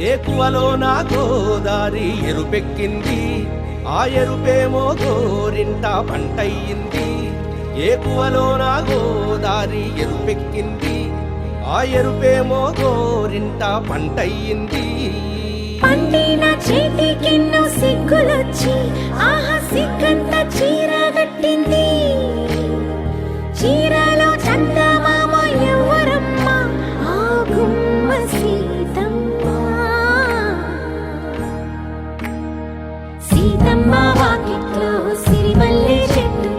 ఏకువలో నా గోదారి ఎరుపెక్కింది, ఆ ఎరుపేమో గోరింట పంటయ్యింది. ఏకువలో నా గోదారి ఎరుపెక్కింది, ఆ ఎరుపేమో గోరింట పంటయ్యింది. పండిన చేతికెన్నో సిగ్గులొచ్చి ఆహా సిగ్గంత చీర కట్టింది. చీరలో చందమామ ఎవరమ్మ, ఆ గుమ్మ సీతమ్మ. సీతమ్మ వాకిట్లో సిరిమల్లె చెట్టు,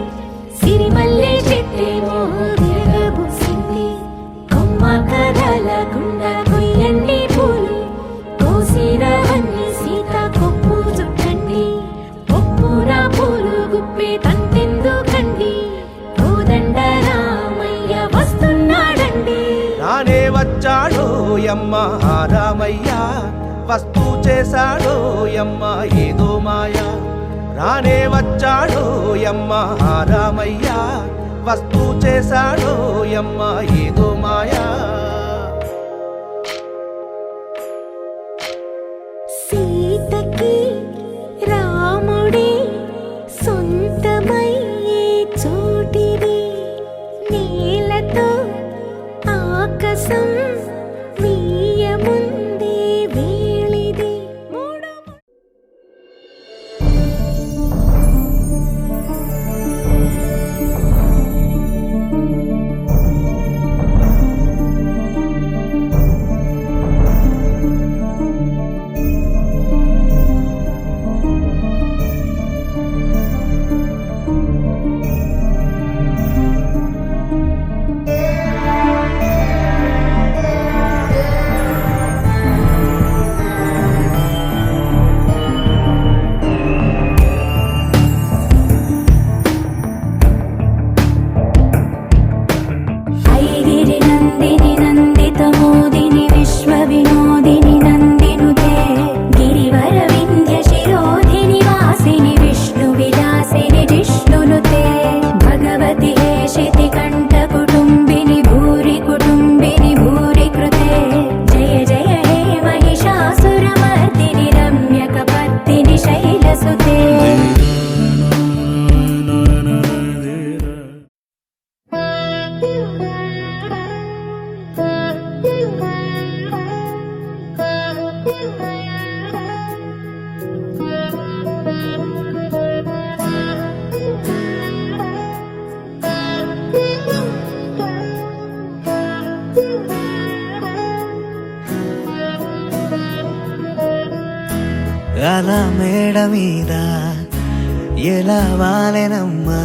సిరిమల్లె చెట్టేమో విరగబూసింది. కొమ్మ కదలకుండా కొయ్యండి పూలు, కోసిరవన్నీ సీత కొప్పు చుట్టండి. కొప్పున పూలు గుప్పే తంతెందుకండి, కోదండ రామయ్య వస్తున్నాడండి. రానే వచ్చాడో యమ్మ ఆ రామయ్య, వస్తూ చేశాడో యమ్మ ఏదో మాయా. రానే వచ్చాడో యమ్మ ఆ రామయ్య, వస్తూ చేశాడో యమ్మ ఏదో మాయా. సీతకి రాముడే సొంతమయ్యే చోటిది, నేలతో ఆకాశం వీయముందే వేళిది. ఐగిరి నందిని నందిత మోదిని విశ్వ వినోదిని నందినుతే, గిరివర వింధ్య శిరోధిని వాసిని విష్ణు విలాసిని జిష్ణునుతే. భగవతి హేషితి కంఠ కుటుంబిని భూరి కుటుంబిని భూరి కృతే. జయ జయ హే మహిషాసురమర్దిని రమ్యక పత్తిని శైలసుతే. అలా మేడ మీద ఎలా వాలెనమ్మా,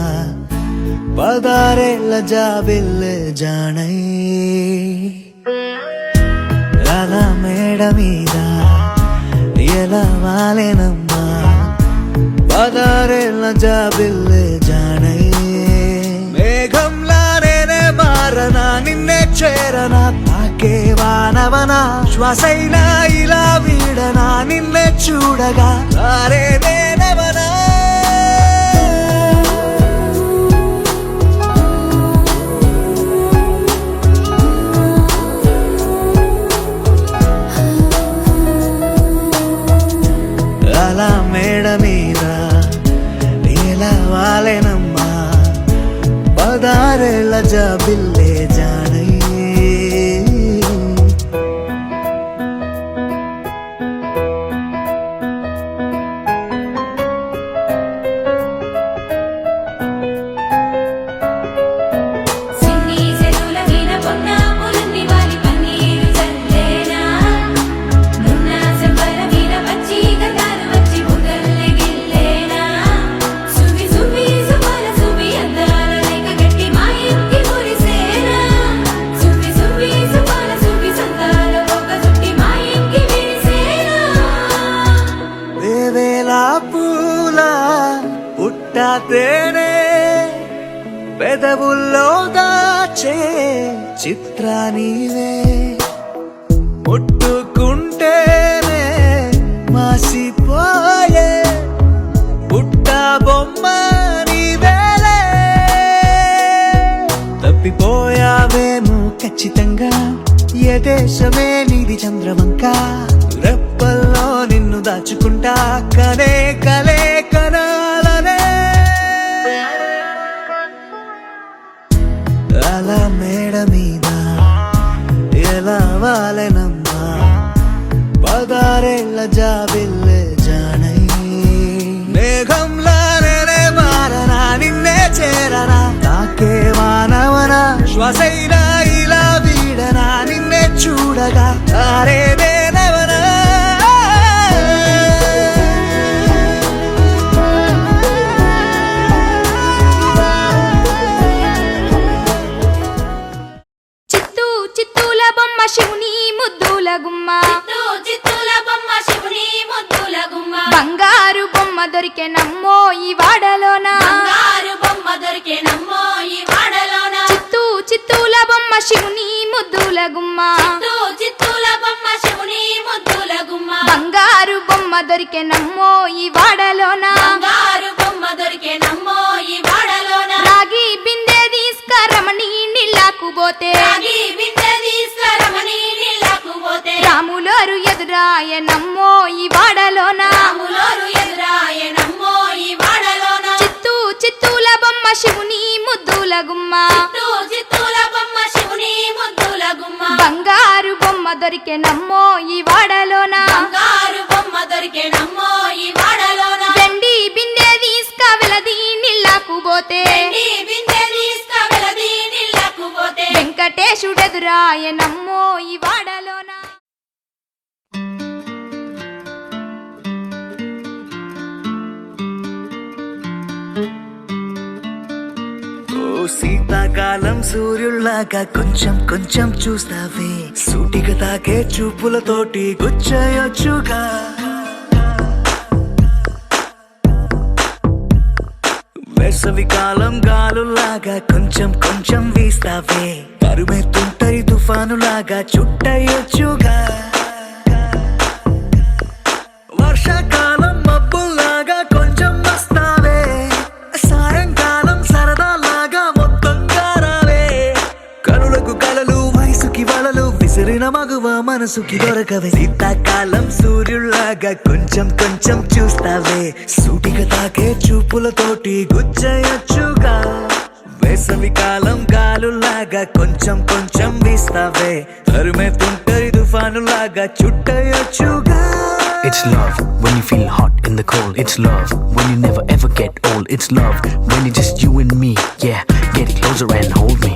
16 జాబిల్లె జానై. అలా మేడ మీద ఎలా వాలెనమ్మా, 16 జాబిల్లె జానై. మేఘంలా నేనే మారనా, నిన్నే చేరనా, తాకే వానవనా, శ్వాసైనా ఇలా వీడనా, నిన్నే చూడగా సారే నేనవనా. అలా మేడ మీద ఎలా వాలెనమ్మా, 16 జాబిల్లె జానై. తేనే పెదవుల్లో దాచే చిత్రానివే, ముట్టుకుంటేనే మాసిపోయే పుట్ట బొమ్మ నీవేలే. తప్పిపోయావేమో ఖచ్చితంగా, ఏ దేశమే నీది చంద్రవంక. దాచుకుంటా కనే కలే కనాలనే అలా మేడ మీద ఎలా వాలెనమ్మా పదారేళ్ళ జాబిల్లే జానై మేఘంలానే మారనా నిన్నే చేరనా నాకే మానవనా శ్వాసైనా ఇలా వీడనా నిన్నే చూడగా తారేదేనవనా చిత్తూల బొమ్మ శివుని ముద్దుల గుమ్మ చిత్తూల బొమ్మ శివుని ముద్దుల గుమ్మ బంగారు బొమ్మ దొరికే నమ్మో ఈ వాడలోన బంగారు బొమ్మ దొరికే నమ్మో ఈ వాడలోన చిత్తూల బొమ్మ శివుని ముద్దుల గుమ్మ చిత్తూల బొమ్మ శివుని ముద్దుల గుమ్మ బంగారు బొమ్మ దొరికే నమ్మో ఈ వాడలోన బంగారు బొమ్మ దొరికే నమ్మో ఈ వాడలోన రాగి బిందె తీసుకరమణి నీళ్ళకు పోతే రాగి బిందె తీసుకురమని నీళ్ళకు పోతే రాములోరు ఎదురాయ నమ్మో ఈ వాడలోన రాములోరు ఎదురాయ నమ్మో ఈ వాడలోన చిత్తూల బొమ్మ శివుని ముద్దుల గుమ్మ చిత్తూల బొమ్మ శివుని ముద్దుల గుమ్మ బంగారు బొమ్మ దొరికే నమ్మో ఈ వాడలోన బంగారు బొమ్మ దొరికే నమ్మో ఈ వాడలోన వెండి బిందె తీసుక వెలది నీళ్ళకు పోతే వెండి బిందె తీసుకువెళది నీళ్ళకు పోతే వెంకటేశుడెదురాయ నమ్మో ఈ వాడలోన ఓ శీతాకాలం సూర్యుల్లాగా కొంచెం కొంచెం చూస్తావే సూటిగా తాకే చూపులతోటి గుచ్చయొచ్చుగా వేసవి కాలం గాలులాగా కొంచెం కొంచెం వీస్తావే తరుమెత్తుంటరి తుఫానులాగా చుట్టయొచ్చుగా వర్షాకాలం మబ్బుల్లాగా కొంచెం వస్తావే సాయంకాలం సరదాలాగా మొత్తంగా రావే కనులకు కలలు వయసుకి వలలు విసిరిన మగువ మనసుకి దొరకవే శీతాకాలం సూర్యుల్లాగా కొంచెం కొంచెం చూస్తావే సూటిగా తాకే చూపులతోటి గుచ్చయొచ్చుగా వేసవి కాలం గాలులాగా కొంచెం కొంచెం వీస్తావే తరుమెత్తుంటరి తుఫానులాగా చుట్టయొచ్చుగా It's love when you feel hot in the cold. It's love when you never ever get old. It's love when it's just you and me. Yeah, get closer and hold me.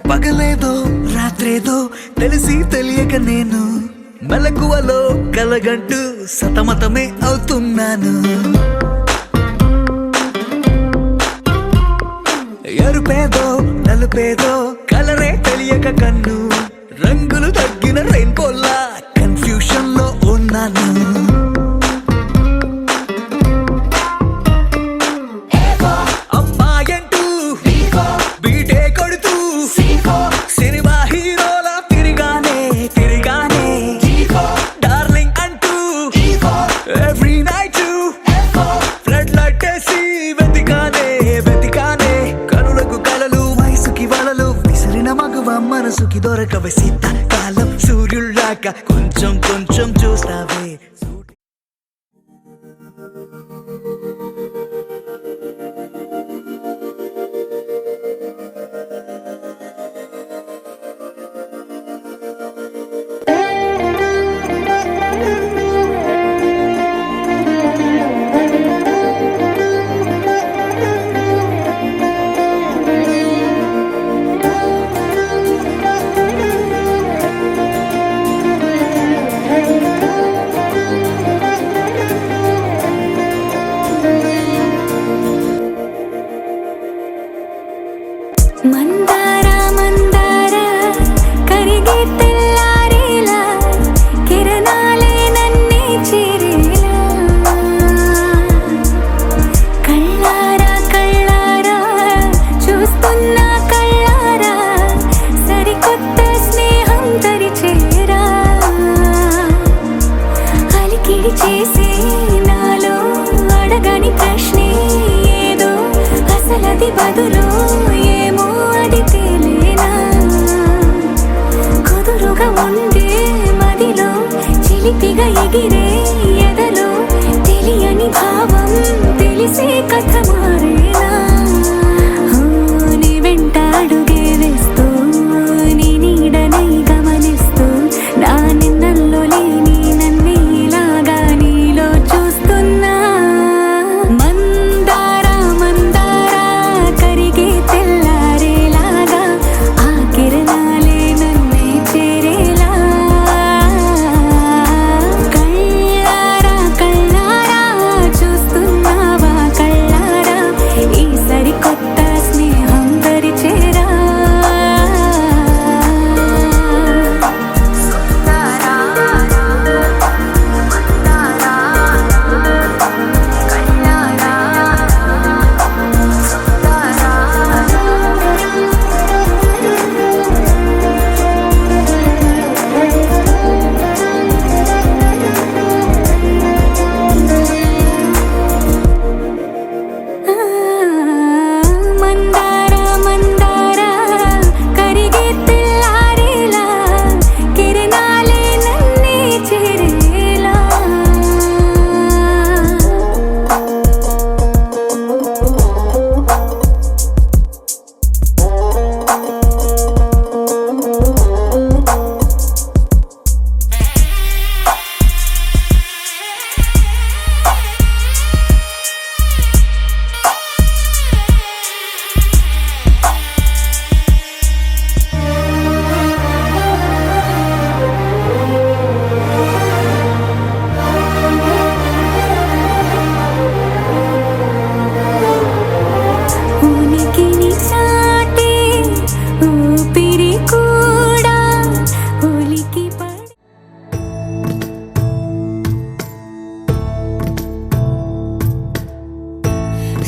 పగలేదో రాత్రేదో తెలిసి తెలియక నేను మెలకువలో కలగంటూ సతమతమే అవుతున్నాను ఎరుపేదో నలుపేదో కలరే తెలియక కన్ను రంగులు తగ్గిన రెయిన్బోలా confusion లో ఉన్నాను అమ్మాయంటూ బీటే కొడుతూ సినిమా హీరోలా తిరిగానే డార్లింగ్ అంటూ ఎవ్రీ నైట్ ఫ్లడ్ లైట్ వేసి వెతికానే కనులకు కలలు వయసుకి వలలు విసిరిన మగువ మనసుకి దొరకవే శీతాకాలం సూర్యుల్లాగా కొంచెం కొంచెం చూస్తావే ఎగిరే ఎదలో తెలియని భావం తెలిసే కథ మారేలా నీ వెంట అడుగే వేస్తూ నీ నీడనై గమనిస్తూ నా నిన్నల్లో లేని నన్నే ఇలాగా నీలో చూస్తున్నా మందార మందార కరిగే తెల్లారేలాగా ఆ కిరణాలే నన్నే చేరేలా కళ్ళారా కళ్ళారా చూస్తున్నావా కళ్ళారా ఈ సరికొత్త స్నేహం పరిచేరా మందార మందార కరిగే తెల్లారేలా కిరణాలే నన్నే చేరేలా ఉనికిని చాటే ఊపిరి కూడా ఉలికి పడి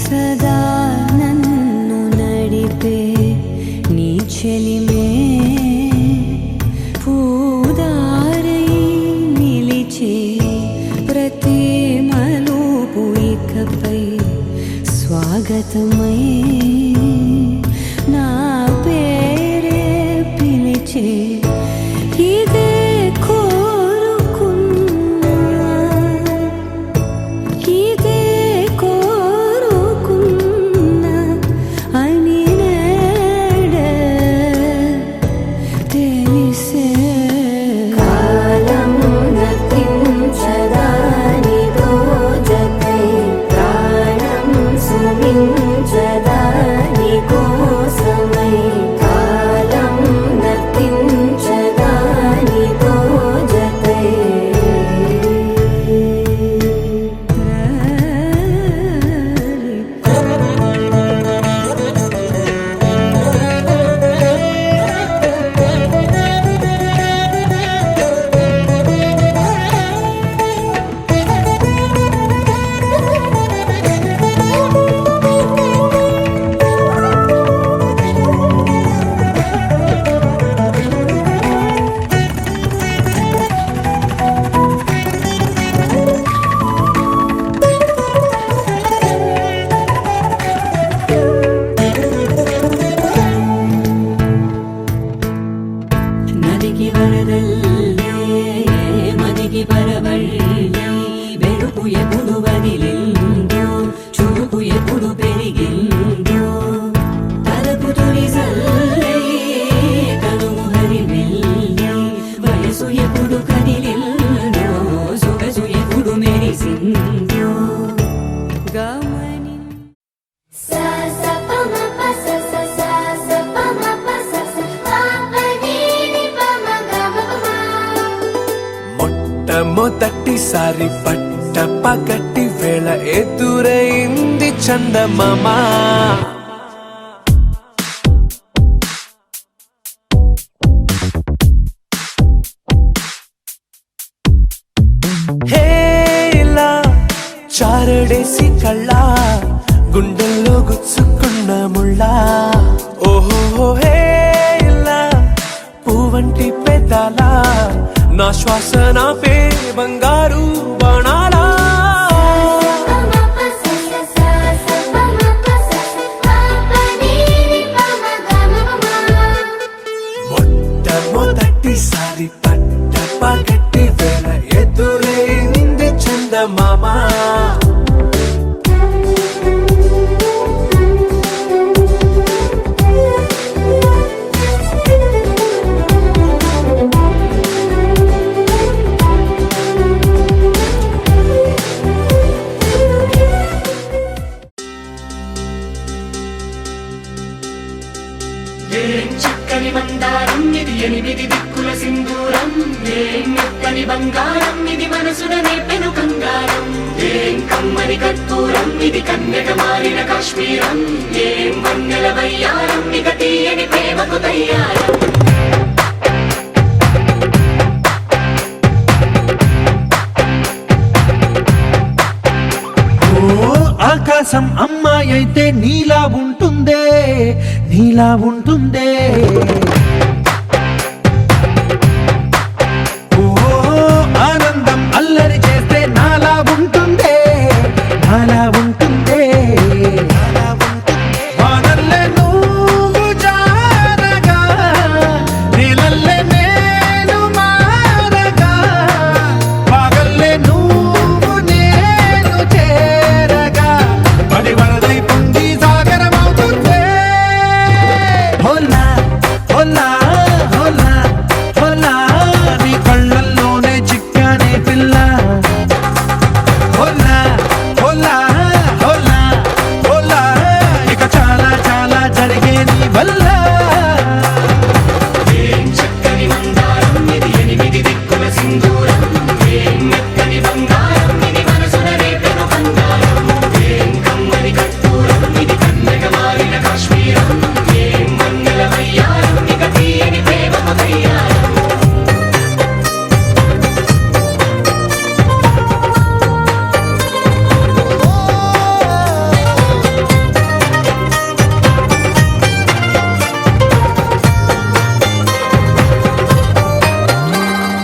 సదా నన్ను నడిపే నీ చెలిమే పూదారై నిలిచే ప్రతి మలుపు ఇకపై స్వాగతమై నా పేరే పిలిచే ఇదే కోరుకున్నా ఇదే కోరుకున్నా అని నేడే తెలిసే కాలం నతించదానిదో జతై ప్రాణం సుమించదాని కోసమై కాలం నతించదానిదో జతై నదికి వరదల్లే మదికి పరవళ్ళే వెలుపు ఎప్పుడు వదిలిందో చురుకు ఎప్పుడు పెరిగిందో తలపు తొలి సల్లే కనుము హరిమెల్లే వయసు ఎప్పుడు కదిలిందో సొగసు ఎప్పుడు మెరిసిందో గమని సా సా ప మ ప స స సా స ప మ ప స స ప ప ని ని ప మ గ మ ప మ మొట్టమొదటిసారి పట్ట పగటి వేళ ఎదురైంది చందమామ హే ఇలా చారడేసి కళ్ళ గుండెల్లో గుచ్చుకున్న ముళ్ళ ఓహో హే ఇలా పువ్వంటి పెదాల నా శ్వాస నాపే బంగారు బాణాలా ప మ ప స స సా స ప మ ప స స ప ప ని ని ప మ గ మ ప మ మొట్టమొదటిసారి పట్ట పగటి వేళ ఎదురైంది చందమామ చక్కని మందారం ఇది ఎనిమిది దిక్కుల సింధూరం ఏం మెత్తని బంగారం ఇది మనసున నేపెను కంగారం ఏం కమ్మని కర్పూరం ఇది కన్యక మారిన కాశ్మీరం ఏం వన్నెల వయ్యారం ఇక తీయని ప్రేమకు తయ్యారం ఆకాశం అమ్మాయి అయితే నీలా ఉంటుందే నీలా ఉంటుందే ఓ ఆనందం అల్లరి చేస్తే నాలా ఉంటుందే నాలా ఉంటుందే వానల్లే నువ్వు జారగా నీలల్లే నేను మారగా పగల్లే నువ్వు నేను చేరగా పడి వరదై పొంగి సాగరమవుతుందే హోలా హోలా హోలా హోలా నీ కళ్ళల్లోనే చిక్కానే పిల్ల హోలా హోలా హోలా హోలా ఇక చాలా చాలా జరిగే నీ వల్ల ఏం చక్కని మందారం ఇది ఎనిమిది దిక్కుల సింధూరం ఏం మెత్తని బంగారం ఇది మనసున రేపెను కంగారం ఏం కమ్మని కర్పూరం ఇది కన్యక మారిన కాశ్మీరం ఏం వన్నెల వయ్యారం ఇక తీయని ప్రేమకు తయ్యారం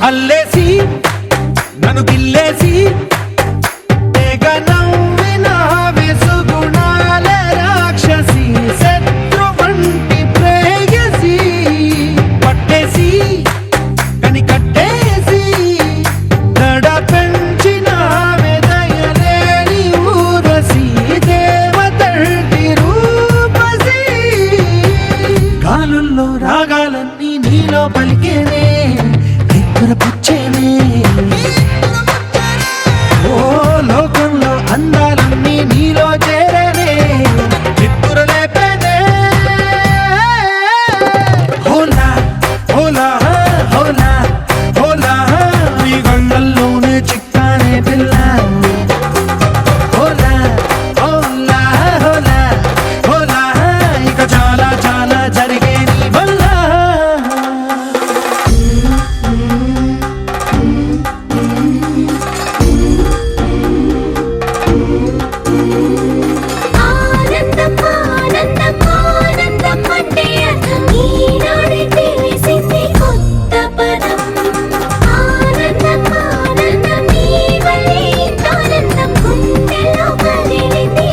అల్లేసి నన్ను గిల్లేసి తెగ నవ్విన వెసుగుణాల రాక్షసి శత్రు వంటి ప్రేయసి పట్టేసి కని కట్టేసి దడ పెంచిన దయలేని ఊరసి దేవతంటి రూపసి గాలుల్లో రాగాలన్నీ నీలో పలికేనే పుచ్చేనే ఓ లోకంలో అందాలన్నీ నీలో చేరనే చిత్తుర లేపేనే హోలా హోలా హోలా హోలా ఈ గంగల్లోనే చిక్కానే పిల్ల హోలా హోలా హోలా హోలా ఇక చాలా చాలా జరిగే నీ వల్ల ఆనందం ఆనందం ఆనందం అంటే అర్థం ఈనాడే తెలిసింది కొత్త పదం ఆనందం ఆనందం నీ వల్లే ఇంత ఆనందం గుండెలో కదిలింది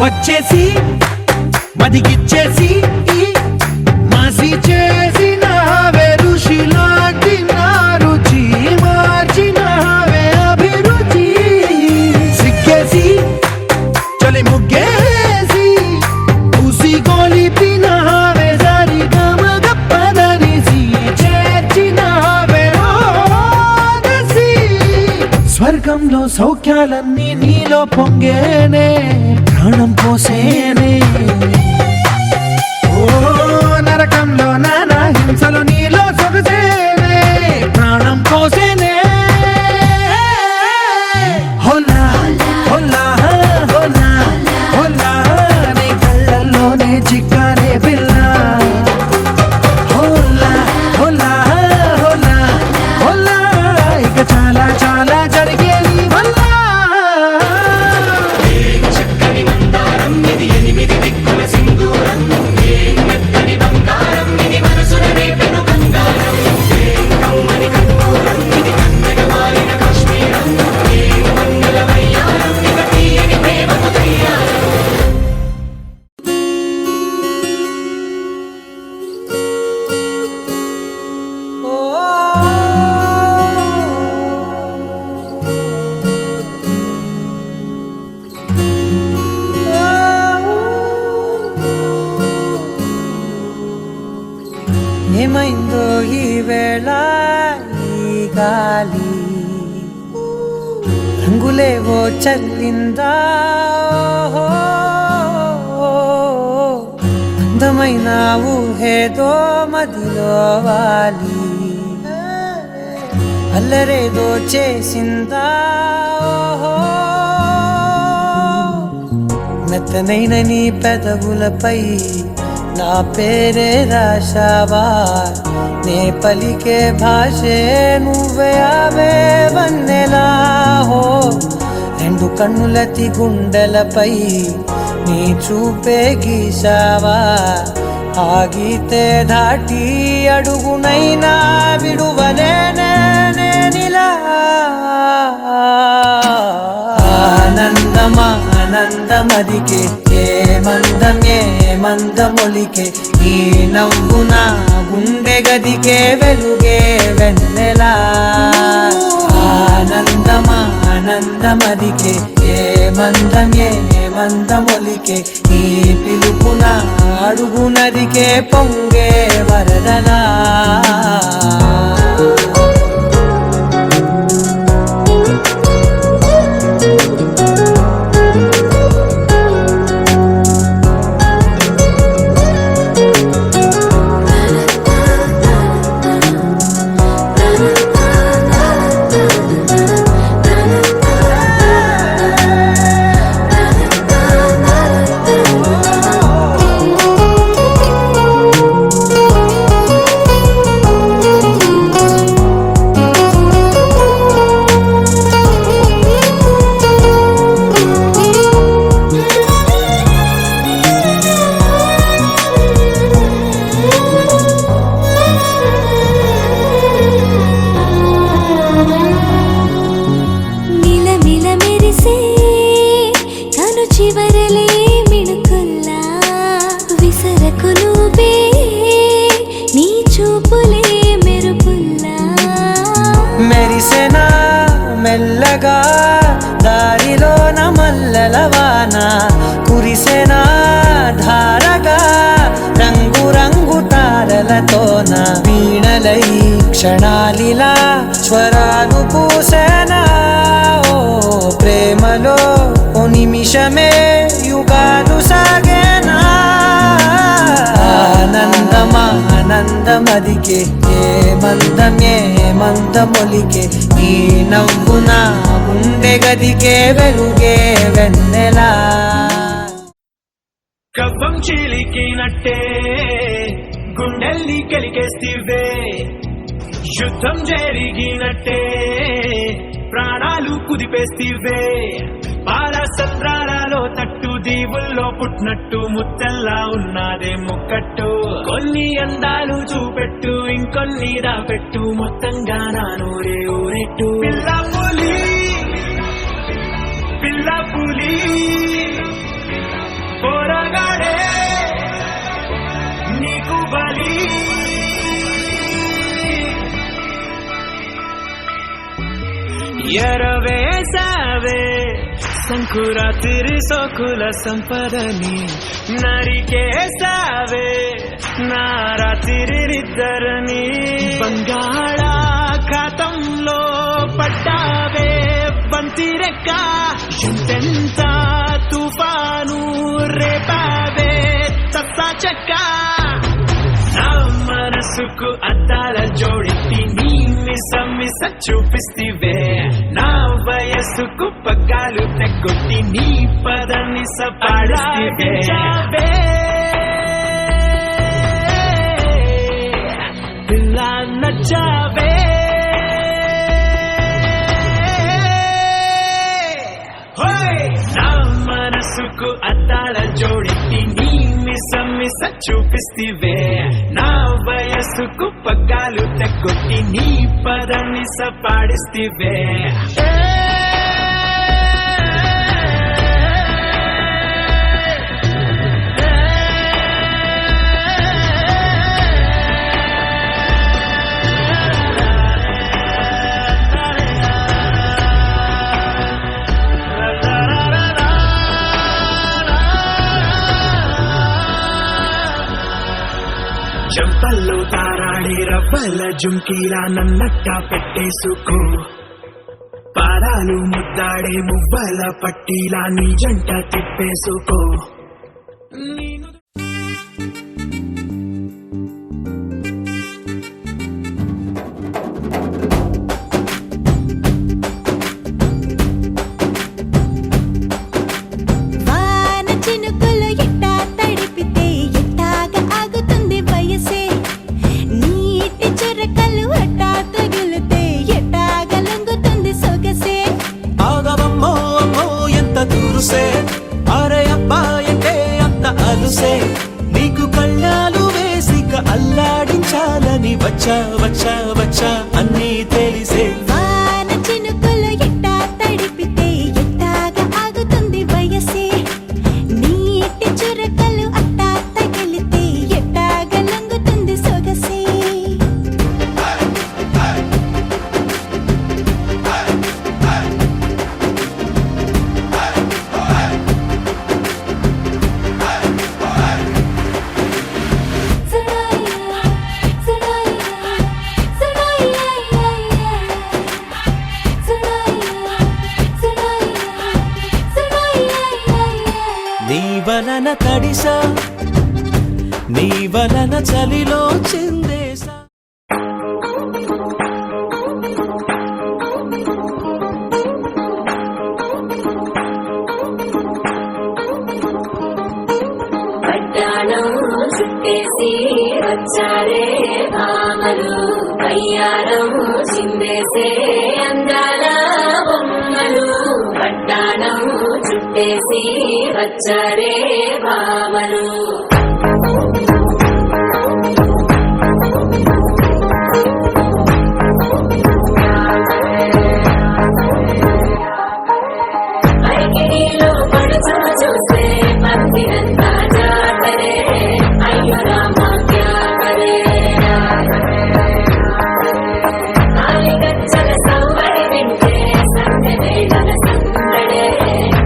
వచ్చేసి మదిగిచ్చేసి మాసి చేసిన ఋషిలాంటి నా రుచి మార్చినవే అభిరుచి సిగ్గేసి చలి ముగ్గేసి ఉసి గొలిపినవే సరి గమగప్పదనిసి చేర్చినవే రోదసి స్వర్గంలో సౌఖ్యాలన్నీ నీలో పొంగేనే ప్రాణం పోసేనే ఓ నరకంలో నానా హింసలు నీలో సొగసేనే ప్రాణం పోసేనే హోలా హోలా హోలా హోలా నీ కళ్ళల్లోనే చిక్కానే పిల్ల హోలా హోలా హోలా హోలా ఇక చాలా చాలా జరిగే నీ వల్ల చక్కని మందారం ఇది ఎనిమిది దిక్కుల సింధూరం ఏం మెత్తని బంగారం ఇది మనసున రేపెను ఏమైందో ఈ వేళ ఈ గాలి రంగులేవో చల్లిందా అందమైన ఊహేదో మదిలో వాలి అల్లరేదో చేసిందా మెత్తనైన నీ పెదవులపై నా పేరే రాశావా నే పలికే భాషే నువ్వే అవే వన్నెలా హో రెండు కన్నులతి గుండెలపై నీ చూపే గీసావా ఆగితే దాటి అడుగునైనా విడువలేనే నేనిలా ఆనందమా ఆనందమదికే ఏ మందమొలికే ఈ నవ్వున గుండె గదికే వెలుగే వెన్నెలా ఆనందమా ఆనందమదికే ఏ మందమొలికే ఈ పిలుపున అడుగునదికే పొంగే వరదలా మెరిసెనా మెల్లగా దారిలోన మల్లెలవాన కురిసెనా ధారగా రంగు రంగు తారలతోన వీణలై క్షణాలిలా స్వరాలు పూసెనా ఓ ప్రేమలో ఓ నిమిషమే యుగాలు సాగేనా ఆనందమా ఆనందమదికే ఏ మందమొలికే ఈ నవ్వున గుండె గదికే వెలుగే వెన్నెలా కవ్వం చీలికినట్టే గుండెల్ని కలిగేస్తివే యుద్ధం జరిగినట్టే ప్రాణాలు కుదిపేస్తివే పాలసత్రాలలో తట్టు దీవుల్లో పుట్టినట్టు ముత్తల్లా ఉన్నదే ముక్కట్టు కొన్ని అందాలు చూపెట్టు ఇంకొన్ని దాపెట్టు మొత్తంగా నా నూరే ఊరెట్టు పిల్ల పులి పోరగాడే నీకు బలి ఎరవేసావే సంకురాత్రి సోకుల సంపదని నరికేసావే నారాత్రిద్దరని బంగాళాఖాతంలో పడ్డావే బంతిరెక్క ఎంతెంత తుఫాను రేపావే తత్తా చెక్క నా మనసుకు అద్దాల జోడిట్టి నీ మిస చూపిస్తివే నా వయస్సుకు పగ్గాలు తెగొట్టి నీ పదని సపాడిస్తివే పిల్ల నచ్చావే నా మనసుకు అద్దాల జోడిట్టి నీ మిస చూపిస్తివే నా వయస్సుకు పగ్గాలు తెగొట్టి నీ పదని సపాడిస్తివే చెంపల్లో తారాడే నడుమే రవ్వల జుంకీలా నన్నట్ట పెట్టేసుకో పాదాలు ముద్దాడే మువ్వల పట్టీలా నీ జంట తిప్పేసుకో వాన చినుకులు ఎట్టా తడిపితే ఎట్టాగా ఆగుతుంది వయసే నీటి చురకలు అట్టా తగిలితే ఎట్టాగా లొంగుతుంది సొగసే ఆగవమ్మో అమ్మో ఎంత దూరుసే అరే అబ్బాయంటే అంత అలుసే నీకు కళ్ళాలు వేసిక అల్లాడించాలని వచ్చా వచ్చా వచ్చా అన్నీ తెలిసే వాన చినుకులు ఎట్టా తడిపితే ఎట్టాగా ఆగుతుంది వయసే నీటి చురకలు అట్టా తగిలితే ఎట్టాగా లొంగుతుంది సొగసే నీ వలన తడిసా నీ వలన చలిలో చిందేసా పడ్డాణం చుట్టేసి వచ్చారే భామలు కయ్యారం చిందేసే అందాల బొమ్మలు పడ్డాణం చుట్టేసి వచ్చారే భామలు పైకిలో పడుచును చూస్తే పత్తిరంతా జాతరే అయ్యో రామా క్యా కరే కాలిగచ్చల సవ్వడి వింటే సంధ్య వేళల సందడే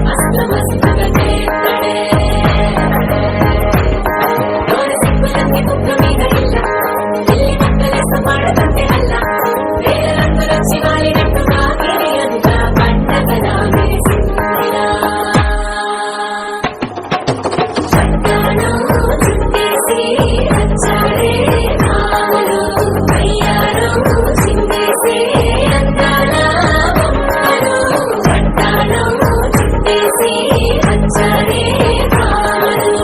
మస్తు మస్తుగా చేస్తడే నోరు సిగ్గులన్నీ బుగ్గ మీద ఇల్ల పిల్లి నక్కలేసు పాడదంటే అల్ల వేల రంగులొచ్చి వాలినట్టుగా గిరి అంతా పండగలా వేసిందిరా పడ్డాణం చుట్టేసి వచ్చారే భామలు కయ్యారం చిందేసే అందాల బొమ్మలు పడ్డాణం చుట్టేసి వచ్చారే భామలు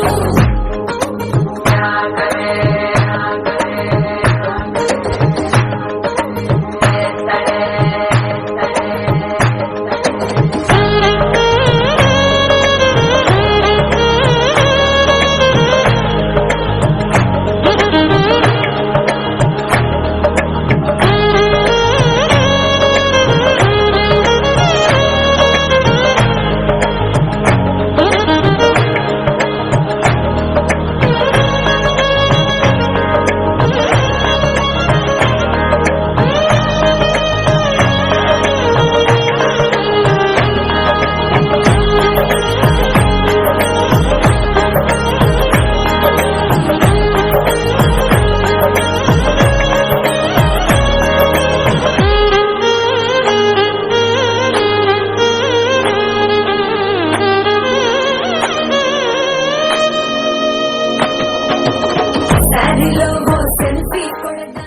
శారీలో ఓ సెల్ఫీ కొడదా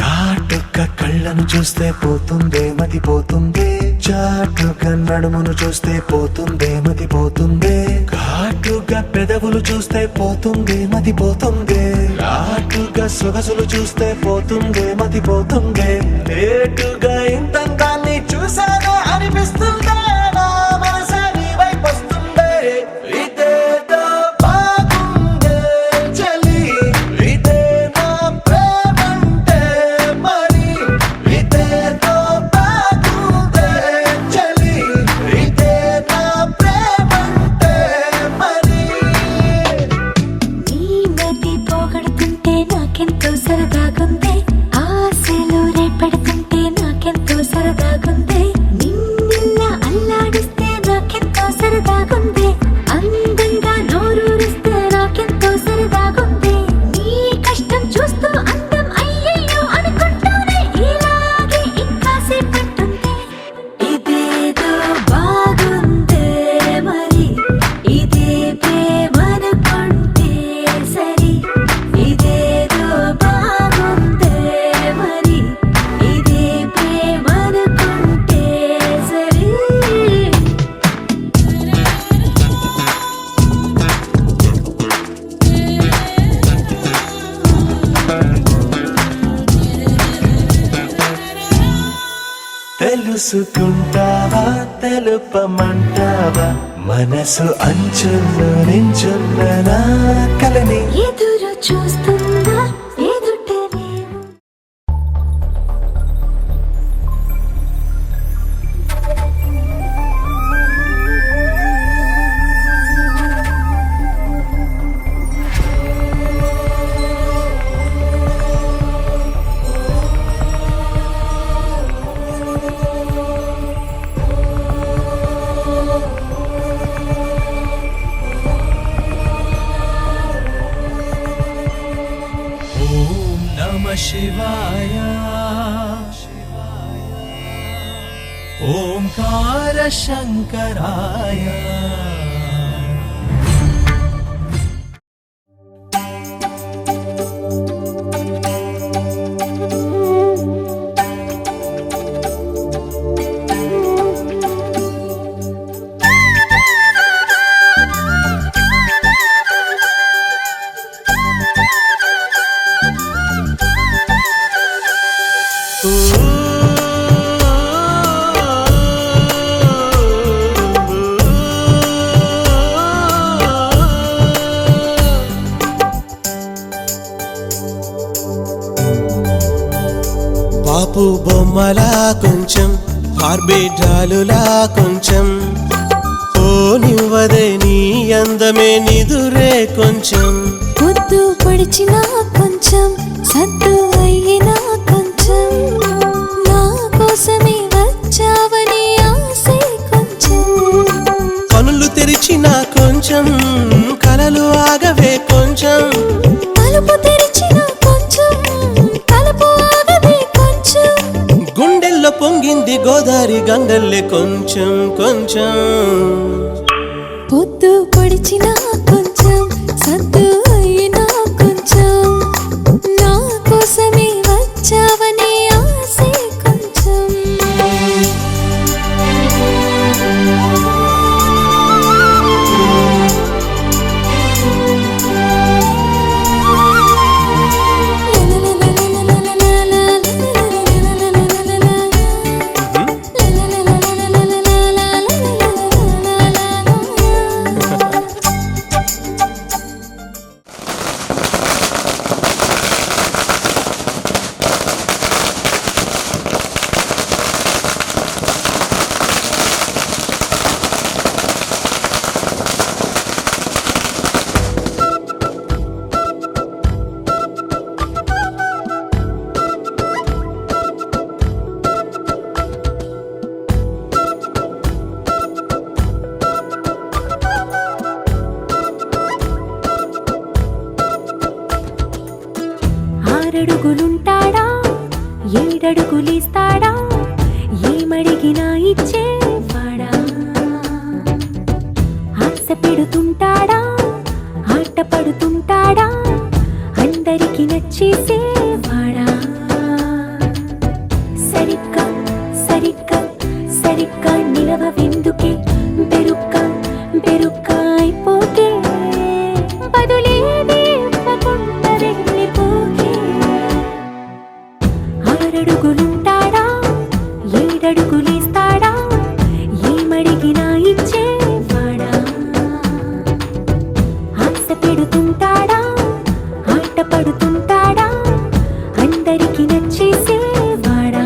కాటుక కళ్ళను చూస్తే పోతుందే మతి పోతుందే చాటుగా నడుమును చూస్తే పోతుందే మతి పోతుందే ఘాటుగా పెదవులు చూస్తే పోతుందే మతి పోతుందే ఘాటుగా సొగసులు చూస్తే పోతుందే మతి పోతుందే లేటుగా ఇంతంతాన్ని చూసానా అనిపిస్తుందా నా మనసే నీ వైపు వస్తుందే ఇదేదో బాగుందే చలి ఇదే నా ప్రేమంటే మరి ఇదేదో బాగుందే చలి ఇదే నా ప్రేమంటే మరి నీ మతి పోగొడుతుంటే నాకెంత సరదాగుందే ఆశలు రేపెడుతుంటే నాకెంతో సరదాగుందే నిన్న అల్లాడిస్తే నాకెంతో సరదాగుందే అందంగా నోరూరిస్తే నాకెంతో సరదాగుందే నీ కష్టం చూస్తూ అందం అయ్యయ్యో అనుకుంటూనే ఇలాగే ఇంకాసేపట్టుందే ఇదేదో బాగుందే మరి ఇదే ప్రేమనుకుంటే సరి ఇదేదో బాగుందే మరి ఇదే ప్రేమనుకుంటే సరి తెలుసుకుంటావా తెలుపమంటావా మనసు అంచుల్లో నించున్న నా కలని ఎదురు చూస్తుందా ఎదుటనే ఓం నమ శివాయ ఓంకార శంకరాయ పాపు బొమ్మలా కొంచెం బార్బీ డాలులా కొంచెం ఓ నివ్వదే నీ అందమే నిదురే కొంచెం పొద్దు పొడిచినా కొంచెం సద్దు అయినా కొంచెం నా కోసమే వచ్చావని ఆశే కొంచెం కనులు తెరిచిన కొంచెం కలలు ఆగవే కొంచెం తలుపు తెరిచిన కొంచెం తలుపు ఆగదే కొంచెం గుండెల్లో పొంగింది గోదారి గంగల్లే కొంచెం కొంచెం పొద్దు పొడిచినా కొంచెం సద్దు అయినా కొంచెం నా కోసమే వచ్చావని ఆశే కొంచెం ఆరడుగులుంటాడా ఏడడుగులిస్తాడా ఏమడిగినా ఇచ్చేవాడా ఆశ పెడుతుంటాడా ఆట పడుతుంటాడా అందరికి నచ్చేసేవాడా సరిగ్గా సరిగ్గా సరిగ్గా నిలవెందుకే బెరుక్క బెరుక్క అయిపోతే బదులేదే ఇవ్వకుండా వెళ్ళిపోకే ఆరడుగులుంటాడా ఏడడుగులిస్తాడా ఏమడిగినా ఇచ్చేవాడా ఆశ పెడుతుంటాడా ఆట పడుతుంటాడా అందరికి నచ్చేసేవాడా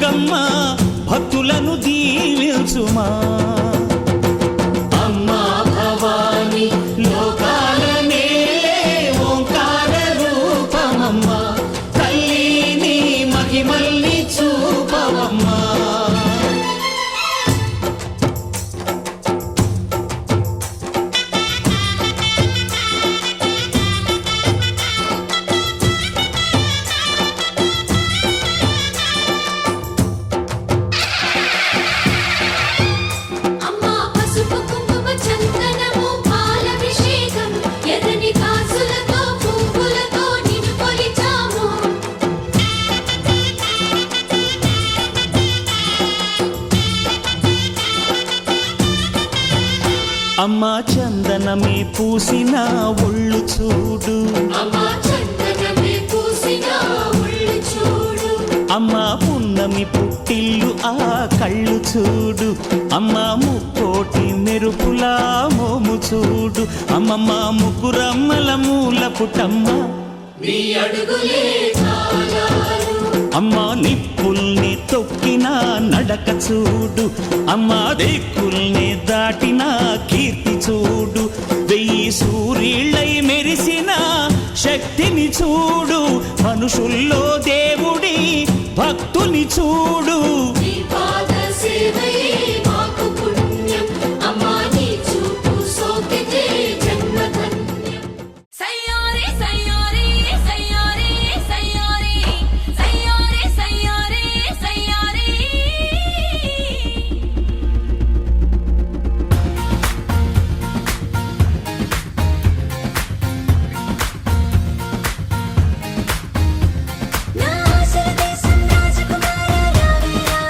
దుర్గమ్మ భక్తులను దీవించుమా. అమ్మా భవాని లోకాల నేలే ఓంకార రూపమమ్మా, తల్లి నీ మహిమల్ని చూపవమ్మా. అమ్మా పసుపు కుంకుమ చందనము పాలభిషేకం ఎర్రని కాసులతో పువ్వులతో నిన్ను కొలిచాము. అమ్మా చందనమే పూసిన ఒళ్ళు చూడు, అమ్మా చందనమే పూసిన ఒళ్ళు చూడు. అమ్మా పున్నమి పుట్టిల్లు ఆ కళ్ళు చూడు, అమ్మా ముక్కోటి మెరుపులా మోము చూడు. అమ్మమ్మ ముగ్గురమ్మల మూల పుట్టమ్మ, నీ అడుగులే తాళాలు. అమ్మా నిప్పుల్ని తొక్కిన నడక చూడు, అమ్మా దిక్కుల్ని దాటిన కీర్తి చూడు. 1000 సూర్యుళ్ళై మెరిసిన శక్తిని చూడు, మనుషుల్లో దేవుడి భక్తుని చూడు. నీ పాద సేవయే మాకు పుణ్యం, అమ్మా నీ చూపు సోకితే జన్మ ధన్యం. సయ్యారే సయ్యారే సయ్యారే సయ్యారే సయ్యారే సయ్యారే సయ్యారే. నా ఆశల దేశం రాజకుమార రావేరా,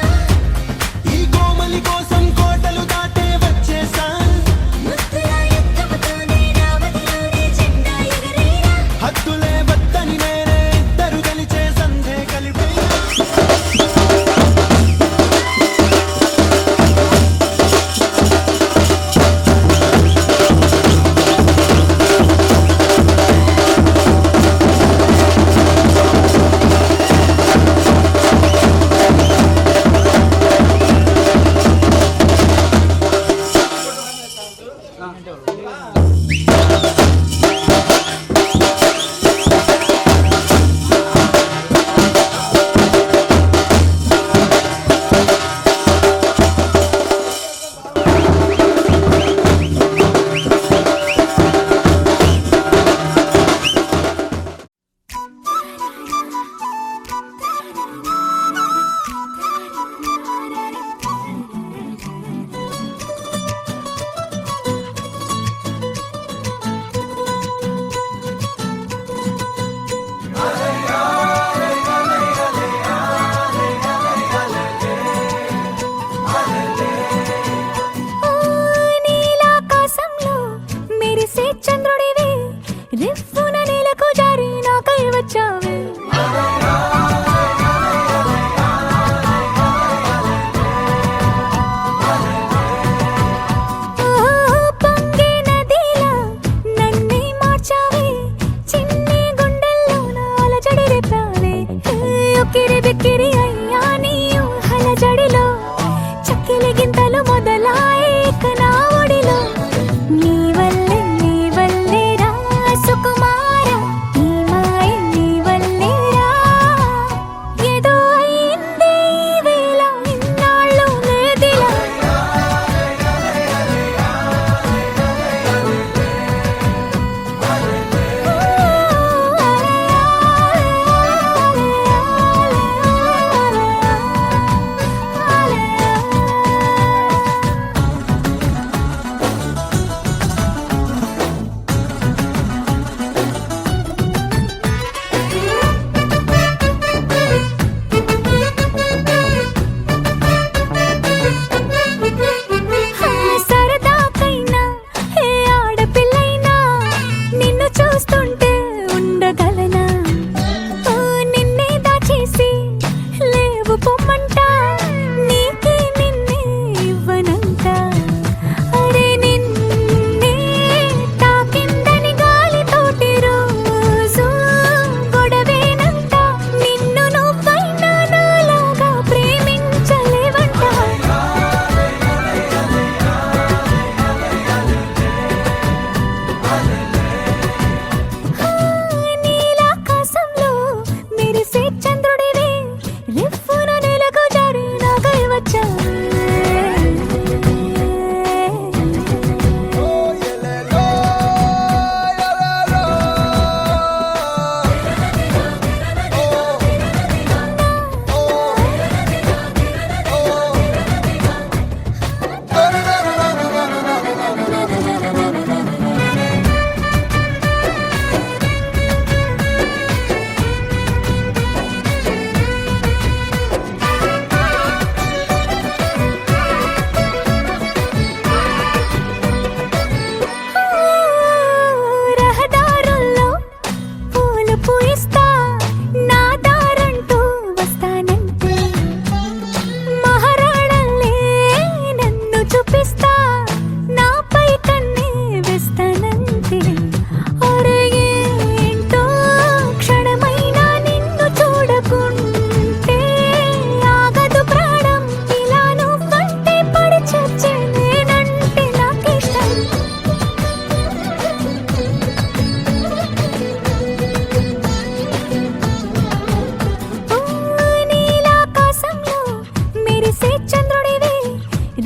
మెరిసే చంద్రుడివి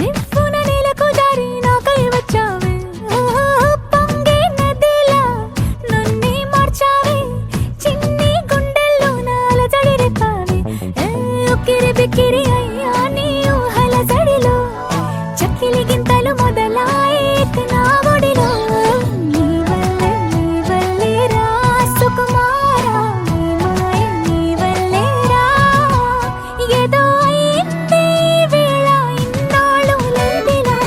రివ్వున నేలకు జారి నాకై వచ్చావే పొంగే నదిలా నన్నే మార్చావే చిన్ని గుండెల్లో నాలజడి రేపావే ఉక్కిరి బిక్కిరి అయ్యా నీ ఊహల జడిలో చక్కిలి గింతలు మొదలాయే నా ఒడిలో నీ వల్లే రా సుకుమారా నీ మాయ నీ వల్లే రా ఏదో అయింది ఈ వేళ ఇన్నాళ్ళు లేదిలా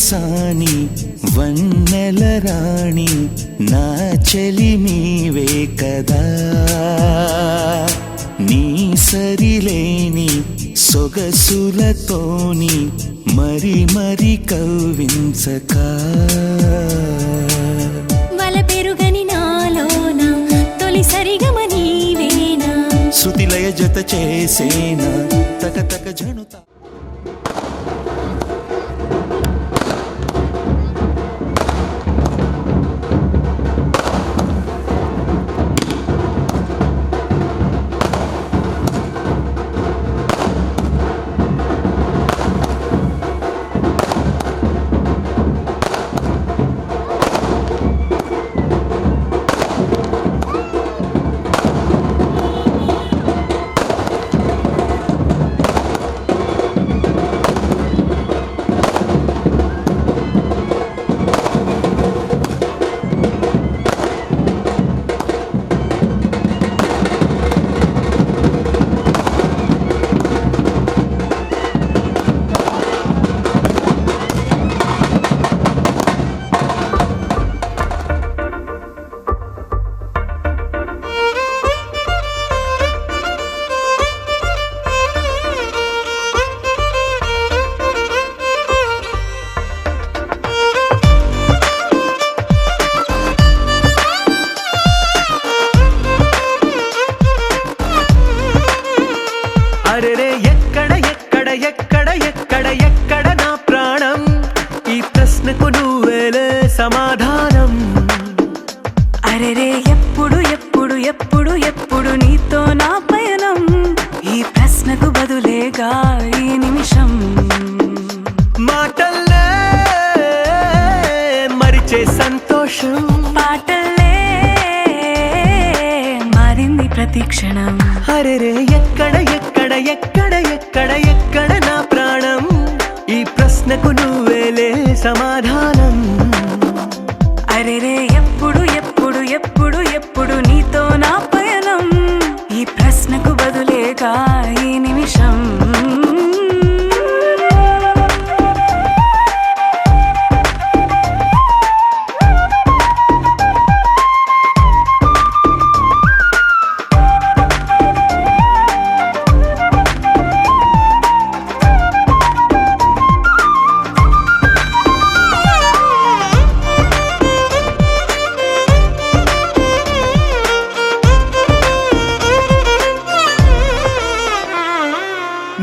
సాని వన్నెల రాణి నా చెలి నీవే కదా నీ సరిలేని సొగసులతోని మరి మరి కవ్వించక వల పెరుగని నాలోన తొలి సరిగమ నీవేనా శృతిలయ జత చేసేనా తక తక జనుతా అరెరే ఎక్కడ ఎక్కడ ఎక్కడ ఎక్కడ ఎక్కడ నా ప్రాణం ఈ ప్రశ్నకు నువ్వేలే సమాధానం అరెరే ఎప్పుడు ఎప్పుడు ఎప్పుడు ఎప్పుడు నీతో నా పయనం ఈ ప్రశ్నకు బదులేగా ఈ నిమిషం మాటల్లే మరిచే సంతోషం పాటలే మారింది ప్రతి క్షణం అరెరే ఎక్కడ ఎక్కడ ఎక్కడ ఎక్కడ ఎక్కడ నా ప్రాణం ఈ ప్రశ్నకు నువ్వేలే సమాధానం అరెరే ఎప్పుడు ఎప్పుడు ఎప్పుడు ఎప్పుడు నీతో నా పయనం ఈ ప్రశ్నకు బదులేగా ఈ నిమిషం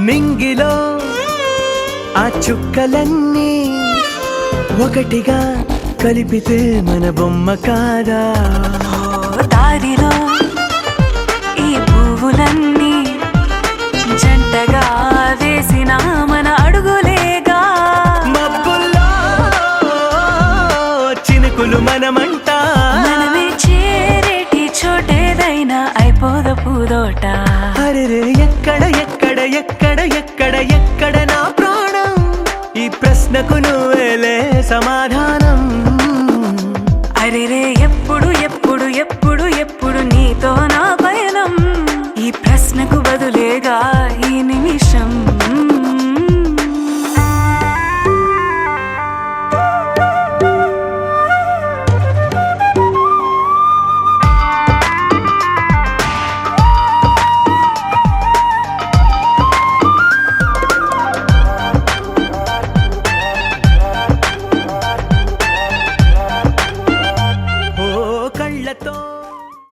నింగిలో ఆ చుక్కలన్నీ ఒకటిగా కలిపితే మన బొమ్మ కాదా దారిలో తోట అరెరే ఎక్కడ ఎక్కడ ఎక్కడ ఎక్కడ ఎక్కడ నా ప్రాణం ఈ ప్రశ్నకు నువ్వేలే సమాధానం